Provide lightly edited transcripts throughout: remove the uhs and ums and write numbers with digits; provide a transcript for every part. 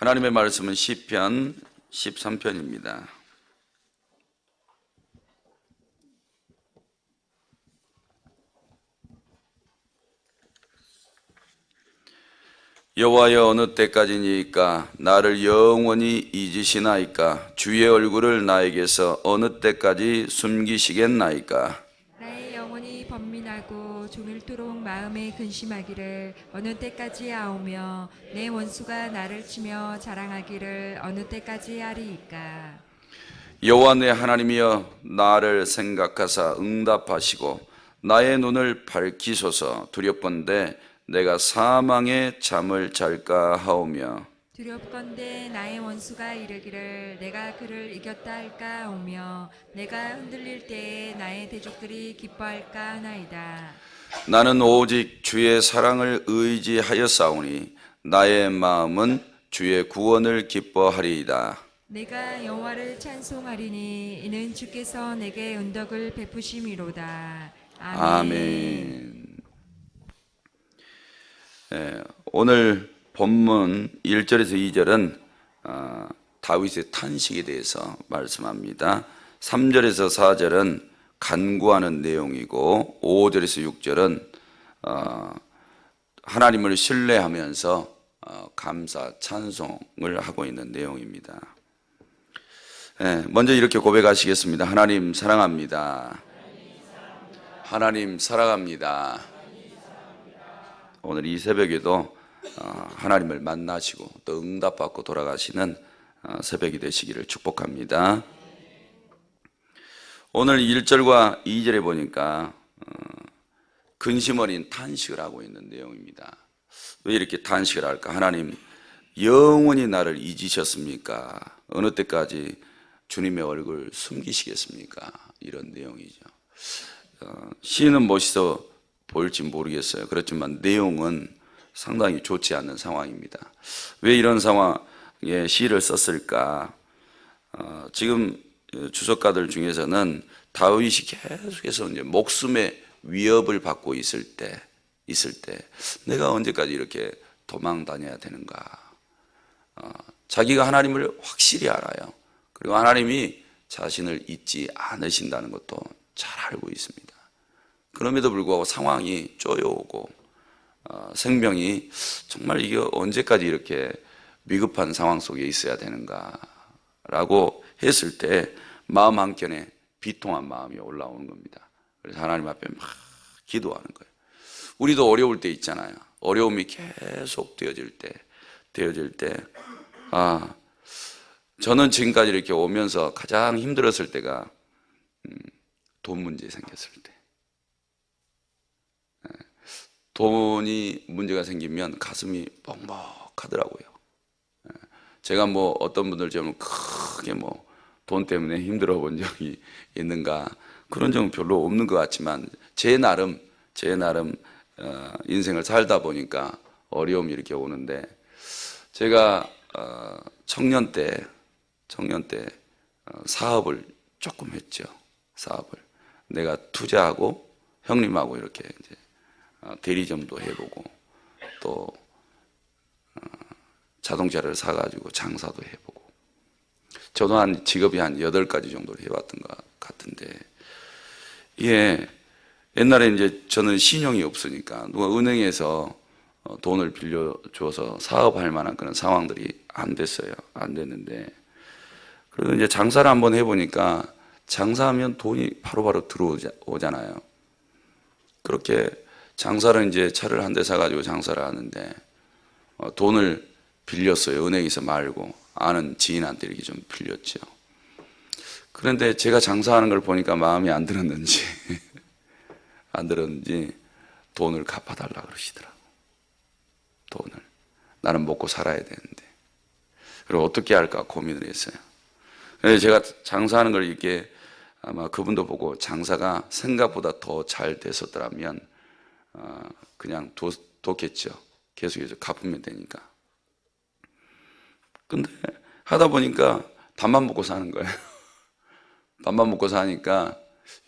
하나님의 말씀은 시편 13편입니다. 여호와여, 어느 때까지니까 나를 영원히 잊으시나이까? 주의 얼굴을 나에게서 어느 때까지 숨기시겠나이까? 나의 영혼이 번민하고 종일토록 마음에 근심하기를 어느 때까지 하오며 내 원수가 나를 치며 자랑하기를 어느 때까지 하리이까? 여호와 내 하나님이여, 나를 생각하사 응답하시고 나의 눈을 밝히소서. 두렵건대 내가 사망의 잠을 잘까 하오며, 두렵건대 나의 원수가 이르기를 내가 그를 이겼다 할까 하오며 내가 흔들릴 때에 나의 대적들이 기뻐할까 하나이다. 나는 오직 주의 사랑을 의지하였사오니 나의 마음은 주의 구원을 기뻐하리이다. 내가 여호와를 찬송하리니 이는 주께서 내게 은덕을 베푸심이로다. 아멘. 아멘. 오늘 본문 1절에서 2절은 다윗의 탄식에 대해서 말씀합니다. 3절에서 4절은 간구하는 내용이고 5절에서 6절은 하나님을 신뢰하면서 감사 찬송을 하고 있는 내용입니다. 먼저 이렇게 고백하시겠습니다. 하나님 사랑합니다. 하나님 사랑합니다. 오늘 이 새벽에도 하나님을 만나시고 또 응답받고 돌아가시는 새벽이 되시기를 축복합니다. 오늘 1절과 2절에 보니까 근심 어린 탄식을 하고 있는 내용입니다. 왜 이렇게 탄식을 할까? 하나님 영원히 나를 잊으셨습니까? 어느 때까지 주님의 얼굴 숨기시겠습니까? 이런 내용이죠. 시인은 멋있어 보일지 모르겠어요. 그렇지만 내용은 상당히 좋지 않은 상황입니다. 왜 이런 상황에 시를 썼을까? 지금 주석가들 중에서는 다윗이 계속해서 이제 목숨의 위협을 받고 있을 때 내가 언제까지 이렇게 도망 다녀야 되는가? 자기가 하나님을 확실히 알아요. 그리고 하나님이 자신을 잊지 않으신다는 것도 잘 알고 있습니다. 그럼에도 불구하고 상황이 쪼여오고 생명이 정말 이게 언제까지 이렇게 위급한 상황 속에 있어야 되는가 라고 했을 때 마음 한켠에 비통한 마음이 올라오는 겁니다. 그래서 하나님 앞에 막 기도하는 거예요. 우리도 어려울 때 있잖아요. 어려움이 계속 되어질 때 저는 지금까지 이렇게 오면서 가장 힘들었을 때가 돈 문제 생겼을 때, 돈이 문제가 생기면 가슴이 뻑뻑하더라고요. 제가 뭐 어떤 분들처럼 크게 뭐 돈 때문에 힘들어 본 적이 있는가, 그런 적은 별로 없는 것 같지만 제 나름 인생을 살다 보니까 어려움이 이렇게 오는데, 제가 청년 때 사업을 조금 했죠. 사업을 내가 투자하고 형님하고 이렇게 이제 대리점도 해보고 또 자동차를 사가지고 장사도 해보고, 저도 한 직업이 한 8가지 정도를 해봤던 것 같은데, 옛날에 이제 저는 신용이 없으니까 누가 은행에서 돈을 빌려줘서 사업할 만한 그런 상황들이 안 됐는데, 그리고 이제 장사를 한번 해보니까 장사하면 돈이 바로바로 들어오잖아요. 그렇게 장사를 이제 차를 한 대 사가지고 장사를 하는데 돈을 빌렸어요. 은행에서 말고 아는 지인한테 이렇게 좀 빌렸죠. 그런데 제가 장사하는 걸 보니까 마음에 안 들었는지 돈을 갚아달라 그러시더라고. 돈을. 나는 먹고 살아야 되는데. 그리고 어떻게 할까 고민을 했어요. 그래서 제가 장사하는 걸 이렇게 아마 그분도 보고 장사가 생각보다 더 잘 됐었더라면 그냥 뒀겠죠. 계속해서 갚으면 되니까. 근데 하다 보니까 밥만 먹고 사는 거예요. 밥만 먹고 사니까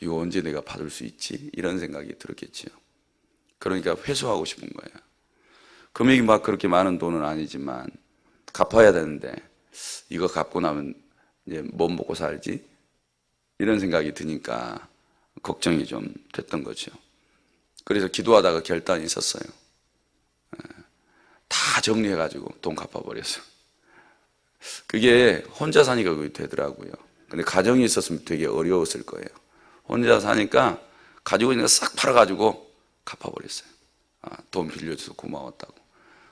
이거 언제 내가 받을 수 있지? 이런 생각이 들었겠죠. 그러니까 회수하고 싶은 거예요. 금액이 막 그렇게 많은 돈은 아니지만 갚아야 되는데 이거 갚고 나면 이제 못 먹고 살지? 이런 생각이 드니까 걱정이 좀 됐던 거죠. 그래서 기도하다가 결단이 있었어요. 다 정리해가지고 돈 갚아버렸어요. 그게 혼자 사니까 그게 되더라고요. 근데 가정이 있었으면 되게 어려웠을 거예요. 혼자 사니까 가지고 있는 거 싹 팔아가지고 갚아버렸어요. 돈 빌려줘서 고마웠다고.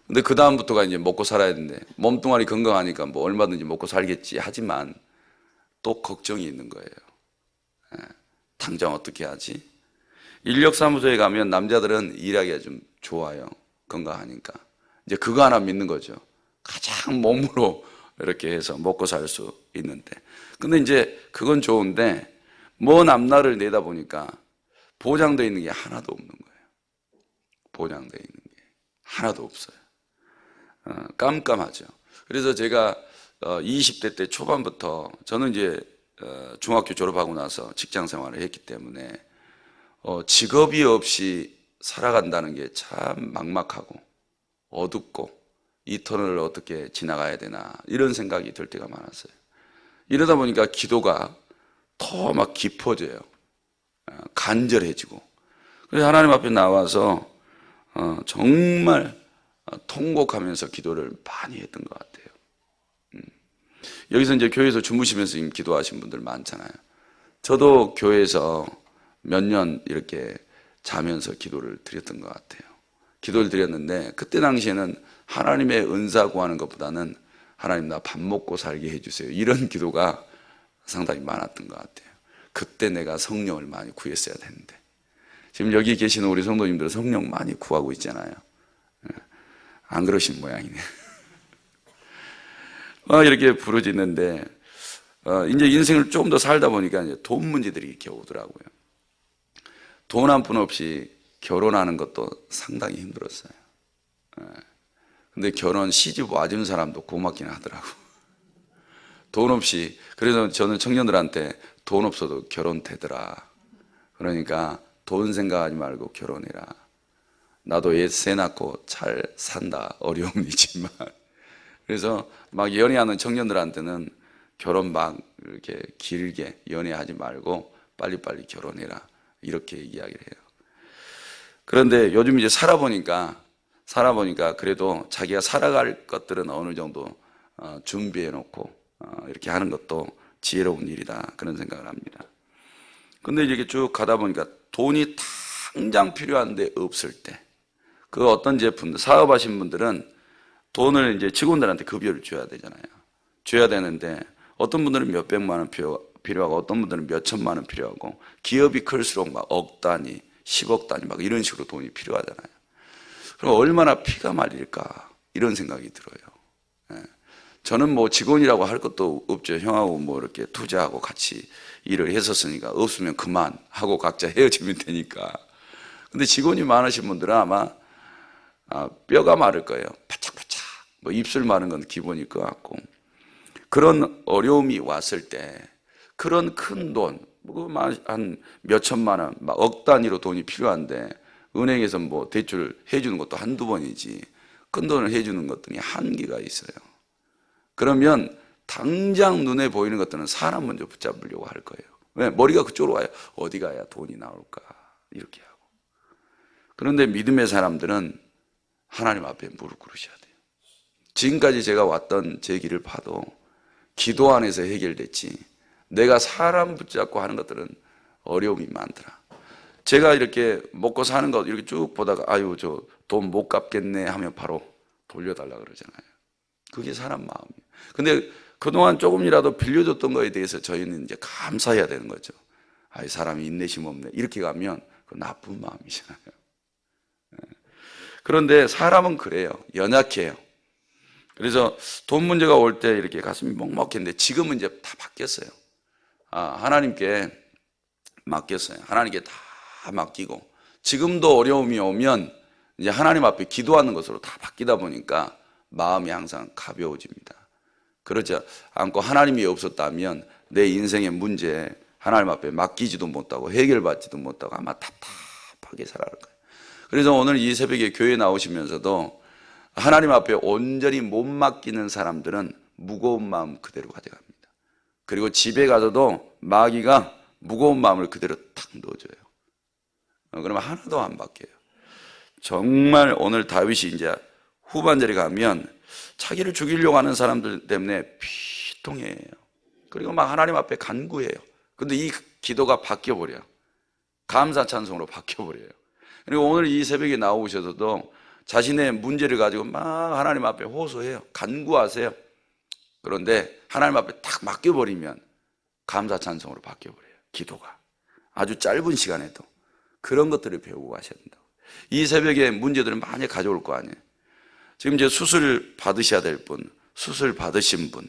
근데 그 다음부터가 이제 먹고 살아야 되는데 몸뚱아리 건강하니까 뭐 얼마든지 먹고 살겠지 하지만 또 걱정이 있는 거예요. 당장 어떻게 하지? 인력사무소에 가면 남자들은 일하기가 좀 좋아요. 건강하니까. 이제 그거 하나 믿는 거죠. 가장 몸으로 이렇게 해서 먹고 살 수 있는데. 근데 이제 그건 좋은데 먼 앞날을 내다보니까 보장되어 있는 게 하나도 없는 거예요. 보장되어 있는 게 하나도 없어요. 깜깜하죠. 그래서 제가 20대 때 초반부터 저는 이제 중학교 졸업하고 나서 직장 생활을 했기 때문에 직업이 없이 살아간다는 게 참 막막하고 어둡고 이 터널을 어떻게 지나가야 되나 이런 생각이 들 때가 많았어요. 이러다 보니까 기도가 더 막 깊어져요. 간절해지고. 그래서 하나님 앞에 나와서 정말 통곡하면서 기도를 많이 했던 것 같아요. 여기서 이제 교회에서 주무시면서 지금 기도하신 분들 많잖아요. 저도 교회에서 몇 년 이렇게 자면서 기도를 드렸던 것 같아요. 기도를 드렸는데 그때 당시에는 하나님의 은사 구하는 것보다는 하나님 나 밥 먹고 살게 해주세요. 이런 기도가 상당히 많았던 것 같아요. 그때 내가 성령을 많이 구했어야 되는데 지금 여기 계시는 우리 성도님들은 성령 많이 구하고 있잖아요. 안 그러신 모양이네. 이렇게 부르짖는데 이제 인생을 조금 더 살다 보니까 이제 돈 문제들이 이렇게 오더라고요. 돈 한 푼 없이 결혼하는 것도 상당히 힘들었어요. 근데 결혼 시집 와준 사람도 고맙긴 하더라고. 돈 없이. 그래서 저는 청년들한테 돈 없어도 결혼되더라. 그러니까 돈 생각하지 말고 결혼해라. 나도 애 낳고 잘 산다. 어려움은 있지만. 그래서 막 연애하는 청년들한테는 결혼 막 이렇게 길게 연애하지 말고 빨리빨리 결혼해라. 이렇게 이야기를 해요. 그런데 요즘 이제 살아보니까 그래도 자기가 살아갈 것들은 어느 정도 준비해 놓고 이렇게 하는 것도 지혜로운 일이다. 그런 생각을 합니다. 근데 이렇게 쭉 가다 보니까 돈이 당장 필요한데 없을 때, 그 어떤 제품들, 사업하신 분들은 돈을 이제 직원들한테 급여를 줘야 되잖아요. 줘야 되는데 어떤 분들은 몇 백만 원 필요하고 어떤 분들은 몇 천만 원 필요하고 기업이 클수록 막 억 단위, 10억 단위 막 이런 식으로 돈이 필요하잖아요. 그럼 얼마나 피가 말릴까 이런 생각이 들어요. 저는 뭐 직원이라고 할 것도 없죠. 형하고 뭐 이렇게 투자하고 같이 일을 했었으니까 없으면 그만 하고 각자 헤어지면 되니까. 근데 직원이 많으신 분들은 아마 뼈가 마를 거예요. 바짝바짝. 뭐 입술 마른 건 기본일 것 같고. 그런 어려움이 왔을 때 그런 큰 돈, 한 몇 천만 원, 막 억 단위로 돈이 필요한데 은행에서 뭐 대출 해주는 것도 한두 번이지 큰 돈을 해주는 것들이 한계가 있어요. 그러면 당장 눈에 보이는 것들은 사람 먼저 붙잡으려고 할 거예요. 왜? 머리가 그쪽으로 와요. 어디 가야 돈이 나올까? 이렇게 하고. 그런데 믿음의 사람들은 하나님 앞에 무릎 꿇으셔야 돼요. 지금까지 제가 왔던 제 길을 봐도 기도 안에서 해결됐지 내가 사람 붙잡고 하는 것들은 어려움이 많더라. 제가 이렇게 먹고 사는 것 이렇게 쭉 보다가 아유 저 돈 못 갚겠네 하면 바로 돌려달라 그러잖아요. 그게 사람 마음이에요. 근데 그동안 조금이라도 빌려줬던 거에 대해서 저희는 이제 감사해야 되는 거죠. 아이 사람이 인내심 없네 이렇게 가면 그 나쁜 마음이잖아요. 그런데 사람은 그래요. 연약해요. 그래서 돈 문제가 올 때 이렇게 가슴이 먹먹했는데 지금은 이제 다 바뀌었어요. 하나님께 맡겼어요. 하나님께 다 맡기고 지금도 어려움이 오면 이제 하나님 앞에 기도하는 것으로 다 바뀌다 보니까 마음이 항상 가벼워집니다. 그러지 않고 하나님이 없었다면 내 인생의 문제 하나님 앞에 맡기지도 못하고 해결받지도 못하고 아마 답답하게 살아갈 거예요. 그래서 오늘 이 새벽에 교회 나오시면서도 하나님 앞에 온전히 못 맡기는 사람들은 무거운 마음 그대로 가져갑니다. 그리고 집에 가서도 마귀가 무거운 마음을 그대로 탁 넣어줘요. 그러면 하나도 안 바뀌어요. 정말 오늘 다윗이 이제 후반절에 가면 자기를 죽이려고 하는 사람들 때문에 피통해요. 그리고 막 하나님 앞에 간구해요. 근데 이 기도가 바뀌어버려요. 감사 찬송으로 바뀌어버려요. 그리고 오늘 이 새벽에 나오셔서도 자신의 문제를 가지고 막 하나님 앞에 호소해요. 간구하세요. 그런데 하나님 앞에 딱 맡겨버리면 감사 찬송으로 바뀌어버려요. 기도가 아주 짧은 시간에도 그런 것들을 배우고 가셔야 된다고. 이 새벽에 문제들을 많이 가져올 거 아니에요. 지금 이제 수술 받으셔야 될 분, 수술 받으신 분,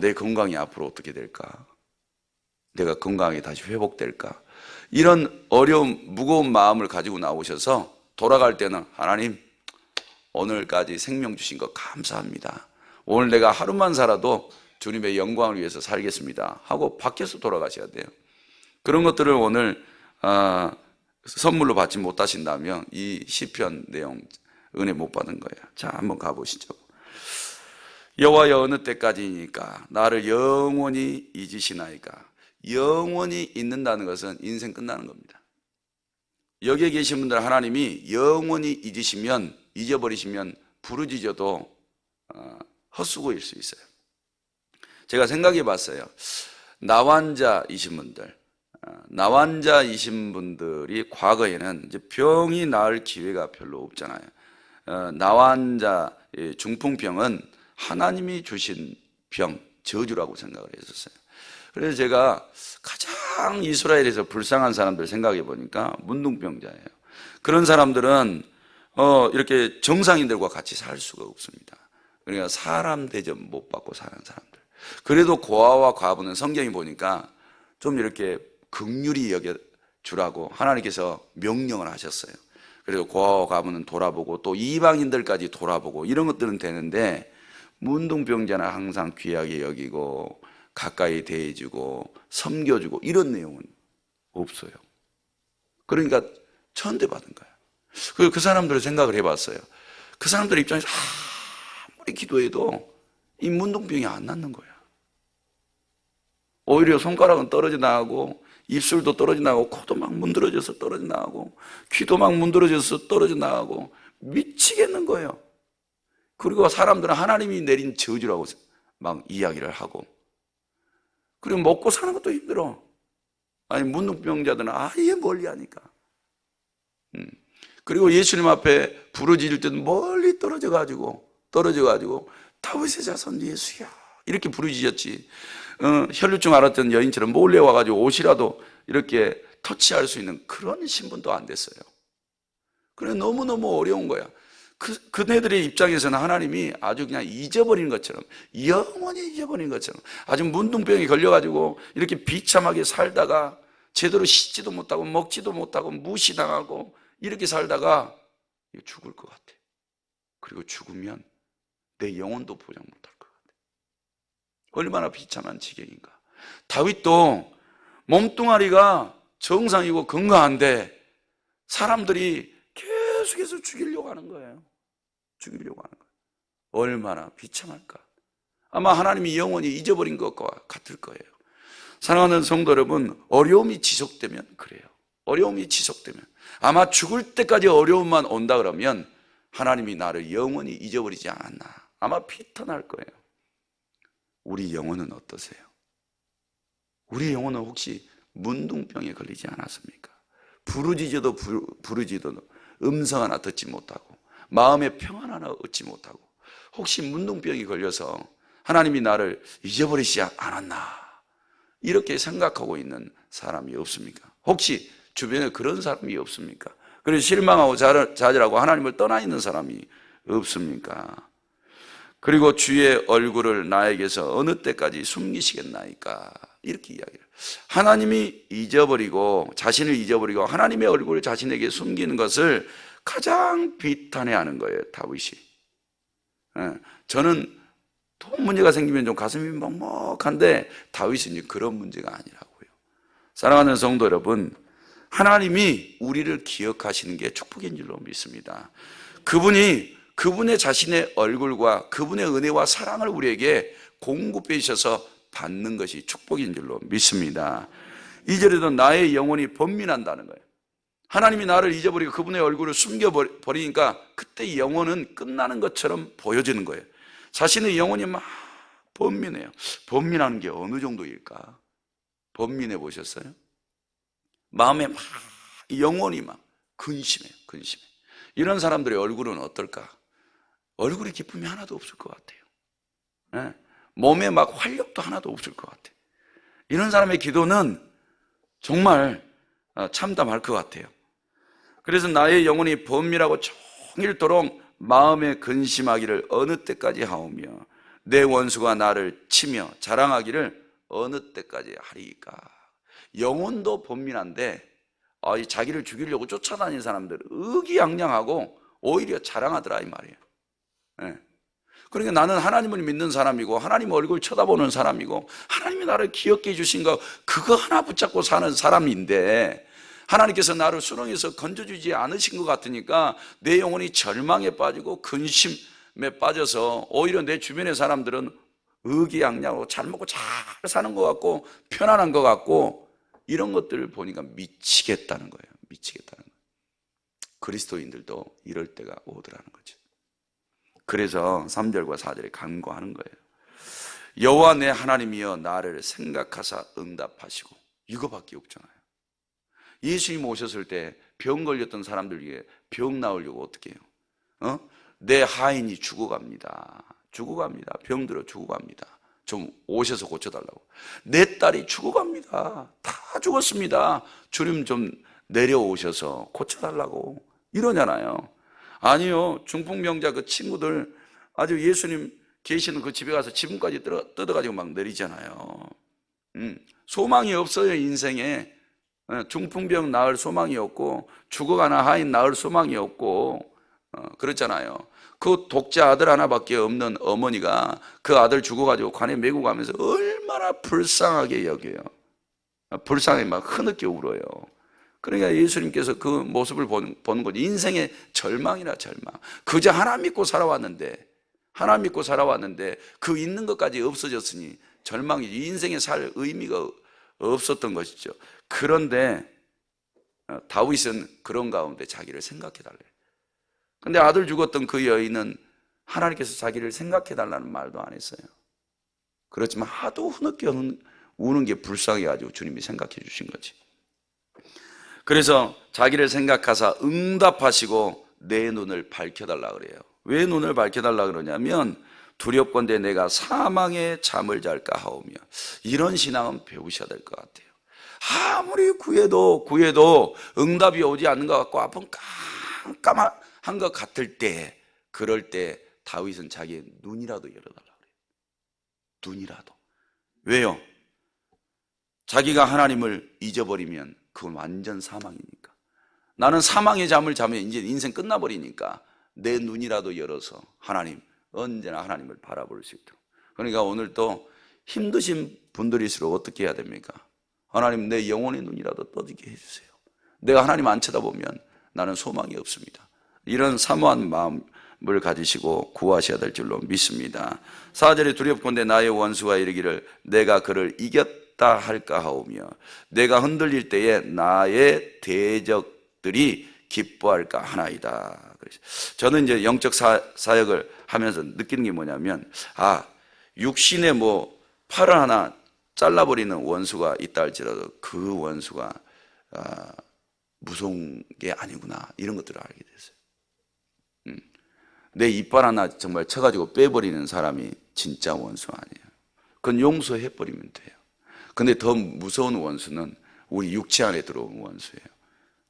내 건강이 앞으로 어떻게 될까? 내가 건강이 다시 회복될까? 이런 어려움, 무거운 마음을 가지고 나오셔서 돌아갈 때는 하나님, 오늘까지 생명 주신 거 감사합니다. 오늘 내가 하루만 살아도 주님의 영광을 위해서 살겠습니다 하고 밖에서 돌아가셔야 돼요. 그런 것들을 오늘 선물로 받지 못하신다면 이 시편 내용 은혜 못 받은 거예요. 자, 한번 가보시죠. 여호와여, 어느 때까지니까 나를 영원히 잊으시나이까. 영원히 잊는다는 것은 인생 끝나는 겁니다. 여기에 계신 분들 하나님이 영원히 잊어버리시면 부르짖어도 헛수고일 수 있어요. 제가 생각해 봤어요. 나환자이신 분들이 과거에는 이제 병이 나을 기회가 별로 없잖아요. 나환자 중풍병은 하나님이 주신 병, 저주라고 생각을 했었어요. 그래서 제가 가장 이스라엘에서 불쌍한 사람들 생각해 보니까 문둥병자예요. 그런 사람들은 이렇게 정상인들과 같이 살 수가 없습니다. 그러니까 사람 대접 못 받고 사는 사람들. 그래도 고아와 과부는 성경이 보니까 좀 이렇게 긍휼히 여겨주라고 하나님께서 명령을 하셨어요. 그래서 고아와 과부는 돌아보고 또 이방인들까지 돌아보고 이런 것들은 되는데 문둥병자는 항상 귀하게 여기고 가까이 대해주고 섬겨주고 이런 내용은 없어요. 그러니까 천대받은 거예요. 그리고 그 사람들을 생각을 해봤어요. 그 사람들 입장에서 아무리 기도해도 이 문둥병이 안 낫는 거야. 오히려 손가락은 떨어져 나가고 입술도 떨어져 나가고 코도 막 문드러져서 떨어져 나가고 귀도 막 문드러져서 떨어져 나가고 미치겠는 거예요. 그리고 사람들은 하나님이 내린 저주라고 막 이야기를 하고, 그리고 먹고 사는 것도 힘들어. 아니 문둥병자들은 아예 멀리 하니까. 그리고 예수님 앞에 부르짖을 때도 멀리 떨어져가지고 다윗의 자손 예수야 이렇게 부르짖었지. 혈루증 앓았던 여인처럼 몰래 와가지고 옷이라도 이렇게 터치할 수 있는 그런 신분도 안 됐어요. 그래 너무너무 어려운 거야. 그네들의 입장에서는 하나님이 아주 그냥 잊어버린 것처럼, 영원히 잊어버린 것처럼, 아주 문둥병이 걸려가지고 이렇게 비참하게 살다가 제대로 씻지도 못하고 먹지도 못하고 무시당하고 이렇게 살다가 죽을 것 같아. 그리고 죽으면 내 영혼도 보장 못할 것 같아. 얼마나 비참한 지경인가. 다윗도 몸뚱아리가 정상이고 건강한데 사람들이 계속해서 죽이려고 하는 거예요. 죽이려고 하는 거예요. 얼마나 비참할까. 아마 하나님이 영원히 잊어버린 것과 같을 거예요. 사랑하는 성도 여러분, 어려움이 지속되면 그래요. 어려움이 지속되면 아마 죽을 때까지 어려움만 온다 그러면 하나님이 나를 영원히 잊어버리지 않았나, 아마 비탄할 거예요. 우리 영혼은 어떠세요? 우리 영혼은 혹시 문둥병에 걸리지 않았습니까? 부르짖어도 음성 하나 듣지 못하고 마음의 평안 하나 얻지 못하고, 혹시 문둥병이 걸려서 하나님이 나를 잊어버리지 않았나 이렇게 생각하고 있는 사람이 없습니까? 혹시 주변에 그런 사람이 없습니까? 그래서 실망하고 좌절하고 하나님을 떠나 있는 사람이 없습니까? 그리고 주의 얼굴을 나에게서 어느 때까지 숨기시겠나이까 이렇게 이야기를. 하나님이 잊어버리고 자신을 잊어버리고 하나님의 얼굴을 자신에게 숨기는 것을 가장 비탄해하는 거예요, 다윗이. 저는 또 문제가 생기면 좀 가슴이 먹먹한데 다윗은 그런 문제가 아니라고요. 사랑하는 성도 여러분, 하나님이 우리를 기억하시는 게 축복인 줄로 믿습니다. 그분이 그분의 자신의 얼굴과 그분의 은혜와 사랑을 우리에게 공급해 주셔서 받는 것이 축복인 줄로 믿습니다. 2절에도 나의 영혼이 번민한다는 거예요. 하나님이 나를 잊어버리고 그분의 얼굴을 숨겨버리니까 그때 영혼은 끝나는 것처럼 보여지는 거예요. 자신의 영혼이 막 번민해요. 번민하는 게 어느 정도일까? 번민해 보셨어요? 마음에 막 영혼이 막 근심해요. 이런 사람들의 얼굴은 어떨까? 얼굴에 기쁨이 하나도 없을 것 같아요. 몸에 막 활력도 하나도 없을 것 같아요. 이런 사람의 기도는 정말 참담할 것 같아요. 그래서 나의 영혼이 번민하고 종일토록 마음에 근심하기를 어느 때까지 하오며 내 원수가 나를 치며 자랑하기를 어느 때까지 하리까. 영혼도 번민한데 자기를 죽이려고 쫓아다니는 사람들 의기양양하고 오히려 자랑하더라 이 말이에요. 그러니까 나는 하나님을 믿는 사람이고 하나님 얼굴 쳐다보는 사람이고 하나님이 나를 귀엽게 해주신 거 그거 하나 붙잡고 사는 사람인데 하나님께서 나를 수렁에서 건져주지 않으신 것 같으니까 내 영혼이 절망에 빠지고 근심에 빠져서 오히려 내 주변의 사람들은 의기양양하고 잘 먹고 잘 사는 것 같고 편안한 것 같고 이런 것들을 보니까 미치겠다는 거예요. 그리스도인들도 이럴 때가 오더라는 거죠. 그래서 3절과 4절에 간구하는 거예요. 여호와 내 하나님이여 나를 생각하사 응답하시고. 이거밖에 없잖아요. 예수님 오셨을 때 병 걸렸던 사람들 위해 병 나으려고 어떻게 해요? 내 하인이 죽어갑니다. 병들어 죽어갑니다. 좀 오셔서 고쳐달라고. 내 딸이 죽어갑니다. 다 죽었습니다. 주님 좀 내려오셔서 고쳐달라고 이러잖아요. 아니요, 중풍병자 그 친구들 아주 예수님 계시는 그 집에 가서 지붕까지 뜯어가지고 막 내리잖아요. 소망이 없어요. 인생에 중풍병 나을 소망이 없고 죽어가는 하인 나을 소망이 없고 그렇잖아요. 그 독자 아들 하나밖에 없는 어머니가 그 아들 죽어가지고 관에 메고 가면서 얼마나 불쌍하게 여겨요. 불쌍하게 막 흐느껴 울어요. 그러니까 예수님께서 그 모습을 보는 거죠. 인생의 절망이라 절망. 그저 하나 믿고 살아왔는데 그 있는 것까지 없어졌으니 절망이지. 인생에 살 의미가 없었던 것이죠. 그런데 다윗은 그런 가운데 자기를 생각해달래요. 근데 아들 죽었던 그 여인은 하나님께서 자기를 생각해달라는 말도 안 했어요. 그렇지만 하도 흐느껴 우는 게 불쌍해가지고 주님이 생각해 주신 거지. 그래서 자기를 생각하사 응답하시고 내 눈을 밝혀달라 그래요. 왜 눈을 밝혀달라 그러냐면 두렵건대 내가 사망의 잠을 잘까 하오며. 이런 신앙은 배우셔야 될 것 같아요. 아무리 구해도 응답이 오지 않는 것 같고 앞은 깜깜한 것 같을 때, 그럴 때 다윗은 자기의 눈이라도 열어달라 그래요. 눈이라도. 왜요? 자기가 하나님을 잊어버리면 그건 완전 사망이니까. 나는 사망의 잠을 자면 이제 인생 끝나버리니까 내 눈이라도 열어서 하나님, 언제나 하나님을 바라볼 수 있도록. 그러니까 오늘 또 힘드신 분들일수록 어떻게 해야 됩니까? 하나님, 내 영혼의 눈이라도 떠지게 해주세요. 내가 하나님 안 쳐다보면 나는 소망이 없습니다. 이런 사모한 마음을 가지시고 구하셔야 될 줄로 믿습니다. 4절에 두렵건대 나의 원수가 이르기를 내가 그를 이겼다 할까 하오며 내가 흔들릴 때에 나의 대적들이 기뻐할까 하나이다. 저는 이제 영적 사역을 하면서 느끼는 게 뭐냐면 육신에 팔을 하나 잘라버리는 원수가 있다 할지라도 그 원수가 무서운 게 아니구나, 이런 것들을 알게 됐어요. 내 이빨 하나 정말 쳐가지고 빼버리는 사람이 진짜 원수 아니에요. 그건 용서해버리면 돼요. 근데 더 무서운 원수는 우리 육체 안에 들어온 원수예요.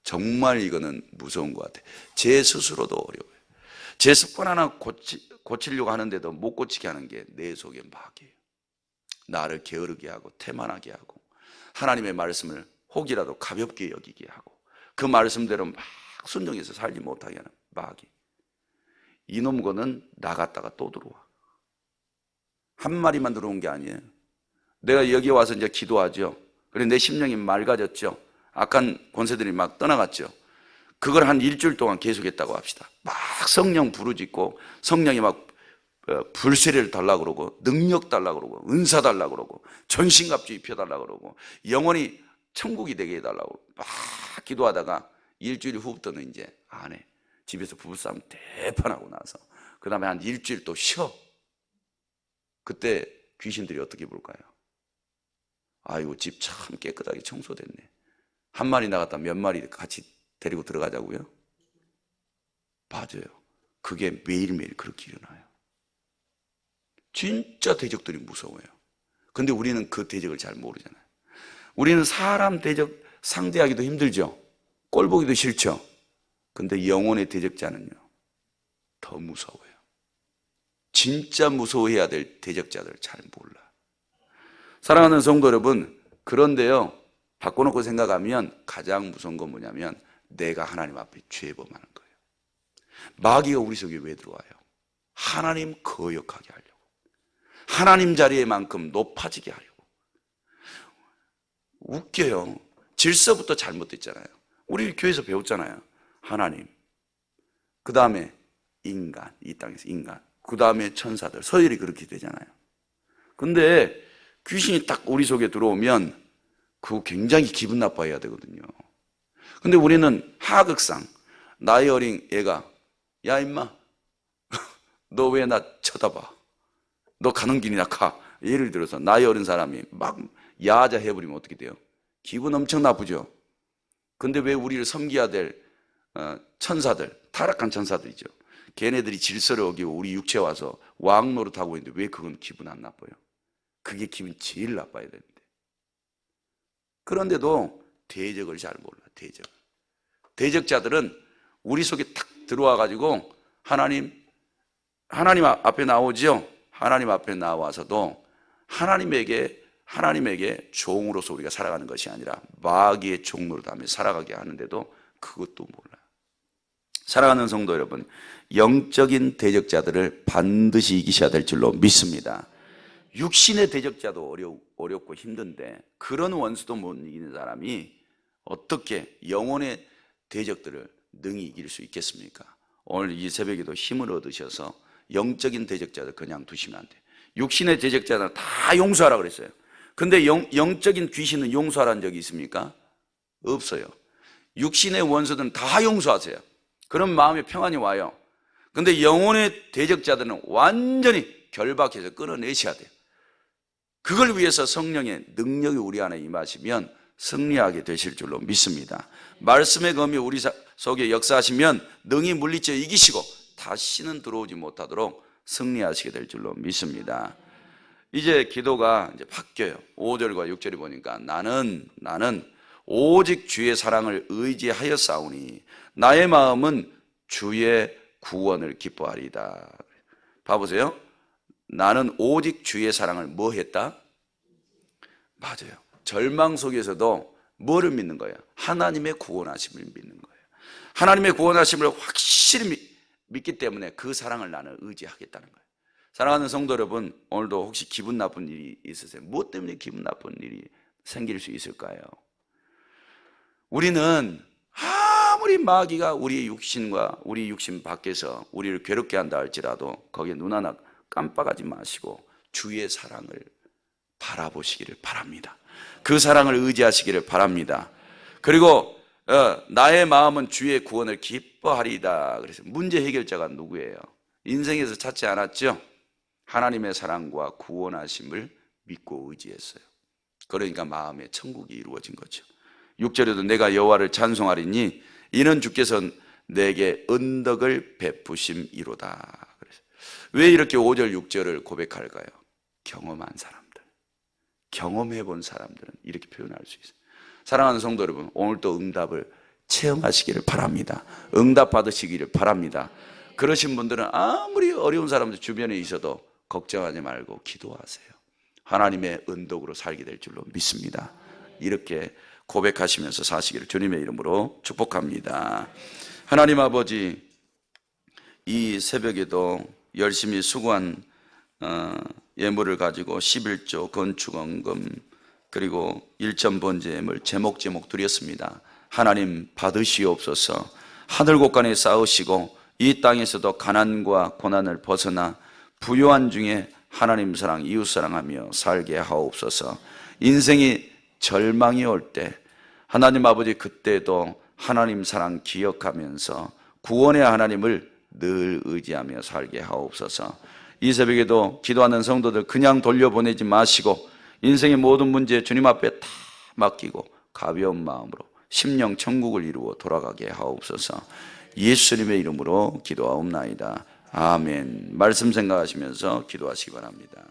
정말 이거는 무서운 것 같아요. 제 스스로도 어려워요. 제 습관 하나 고치려고 하는데도 못 고치게 하는 게 내 속의 마귀예요. 나를 게으르게 하고 태만하게 하고 하나님의 말씀을 혹이라도 가볍게 여기게 하고 그 말씀대로 막 순종해서 살지 못하게 하는 마귀. 이놈 거는 나갔다가 또 들어와. 한 마리만 들어온 게 아니에요. 내가 여기 와서 이제 기도하죠. 그래서 내 심령이 맑아졌죠. 악한 권세들이 막 떠나갔죠. 그걸 한 일주일 동안 계속했다고 합시다. 막 성령 부르짖고 성령이 막 불세례를 달라고 그러고 능력 달라고 그러고 은사 달라고 그러고 전신갑주 입혀달라고 그러고 영원히 천국이 되게 해달라고 막 기도하다가 일주일 후부터는 이제 안 해. 집에서 부부싸움 대판하고 나서 그 다음에 한 일주일 또 쉬어. 그때 귀신들이 어떻게 볼까요? 아이고 집 참 깨끗하게 청소됐네. 한 마리 나갔다 몇 마리 같이 데리고 들어가자고요? 맞아요. 그게 매일매일 그렇게 일어나요. 진짜 대적들이 무서워요. 근데 우리는 그 대적을 잘 모르잖아요. 우리는 사람 대적 상대하기도 힘들죠. 꼴 보기도 싫죠. 근데 영혼의 대적자는요 더 무서워요. 진짜 무서워해야 될 대적자들 잘 몰라. 사랑하는 성도 여러분, 그런데요 바꿔놓고 생각하면 가장 무서운 건 뭐냐면 내가 하나님 앞에 죄범하는 거예요. 마귀가 우리 속에 왜 들어와요? 하나님 거역하게 하려고, 하나님 자리에만큼 높아지게 하려고. 웃겨요. 질서부터 잘못됐잖아요. 우리 교회에서 배웠잖아요. 하나님, 그 다음에 인간, 이 땅에서 인간, 그 다음에 천사들, 서열이 그렇게 되잖아요. 근데 귀신이 딱 우리 속에 들어오면 그거 굉장히 기분 나빠해야 되거든요. 근데 우리는 하극상 나이 어린 애가 야 임마 너 왜 나 쳐다봐, 너 가는 길이나 가. 예를 들어서 나이 어린 사람이 막 야자 해버리면 어떻게 돼요? 기분 엄청 나쁘죠. 근데 왜 우리를 섬겨야 될 천사들, 타락한 천사들이죠, 걔네들이 질서를 어기고 우리 육체에 와서 왕 노릇하고 있는데 왜 그건 기분 안 나빠요? 그게 기분 제일 나빠야 되는데. 그런데도 대적을 잘 몰라. 대적자들은 우리 속에 탁 들어와 가지고 하나님 앞에 나오죠. 하나님 앞에 나와서도 하나님에게 종으로서 우리가 살아가는 것이 아니라 마귀의 종으로 다음에 살아가게 하는데도 그것도 몰라. 사랑하는 성도 여러분, 영적인 대적자들을 반드시 이기셔야 될 줄로 믿습니다. 육신의 대적자도 어렵고 힘든데 그런 원수도 못 이기는 사람이 어떻게 영혼의 대적들을 능히 이길 수 있겠습니까? 오늘 이 새벽에도 힘을 얻으셔서 영적인 대적자들 그냥 두시면 안 돼요. 육신의 대적자는 다 용서하라 그랬어요. 근데 영적인 귀신은 용서하라는 적이 있습니까? 없어요. 육신의 원수들은 다 용서하세요. 그럼 마음에 평안이 와요. 근데 영혼의 대적자들은 완전히 결박해서 끊어내셔야 돼요. 그걸 위해서 성령의 능력이 우리 안에 임하시면 승리하게 되실 줄로 믿습니다. 말씀의 검이 우리 속에 역사하시면 능히 물리쳐 이기시고 다시는 들어오지 못하도록 승리하시게 될 줄로 믿습니다. 이제 기도가 이제 바뀌어요. 5절과 6절이 보니까 나는 오직 주의 사랑을 의지하여 싸우니 나의 마음은 주의 구원을 기뻐하리이다. 봐보세요. 나는 오직 주의 사랑을 뭐 했다? 맞아요. 절망 속에서도 뭐를 믿는 거예요? 하나님의 구원하심을 믿는 거예요. 하나님의 구원하심을 확실히 믿기 때문에 그 사랑을 나는 의지하겠다는 거예요. 사랑하는 성도 여러분, 오늘도 혹시 기분 나쁜 일이 있으세요? 무엇 때문에 기분 나쁜 일이 생길 수 있을까요? 우리는 아무리 마귀가 우리의 육신과 우리 육신 밖에서 우리를 괴롭게 한다 할지라도 거기에 눈 하나 깜빡하지 마시고 주의 사랑을 바라보시기를 바랍니다. 그 사랑을 의지하시기를 바랍니다. 그리고 나의 마음은 주의 구원을 기뻐하리이다. 그래서 문제 해결자가 누구예요? 인생에서 찾지 않았죠? 하나님의 사랑과 구원하심을 믿고 의지했어요. 그러니까 마음의 천국이 이루어진 거죠. 6절에도 내가 여호와를 찬송하리니 이는 주께서 내게 은덕을 베푸심이로다. 그래서 왜 이렇게 5절 6절을 고백할까요? 경험한 사람들, 경험해 본 사람들은 이렇게 표현할 수 있어요. 사랑하는 성도 여러분, 오늘도 응답을 체험하시기를 바랍니다. 응답 받으시기를 바랍니다. 그러신 분들은 아무리 어려운 사람들 주변에 있어도 걱정하지 말고 기도하세요. 하나님의 은덕으로 살게 될 줄로 믿습니다. 이렇게 고백하시면서 사시기를 주님의 이름으로 축복합니다. 하나님 아버지, 이 새벽에도 열심히 수고한 예물을 가지고 11조 건축원금 그리고 일천 번제물 제목 드렸습니다. 하나님 받으시옵소서. 하늘 곳간에 쌓으시고 이 땅에서도 가난과 고난을 벗어나 부요한 중에 하나님 사랑, 이웃 사랑하며 살게 하옵소서. 인생이 절망이 올 때 하나님 아버지 그때도 하나님 사랑 기억하면서 구원의 하나님을 늘 의지하며 살게 하옵소서. 이 새벽에도 기도하는 성도들 그냥 돌려보내지 마시고 인생의 모든 문제 주님 앞에 다 맡기고 가벼운 마음으로 심령 천국을 이루어 돌아가게 하옵소서. 예수님의 이름으로 기도하옵나이다. 아멘. 말씀 생각하시면서 기도하시기 바랍니다.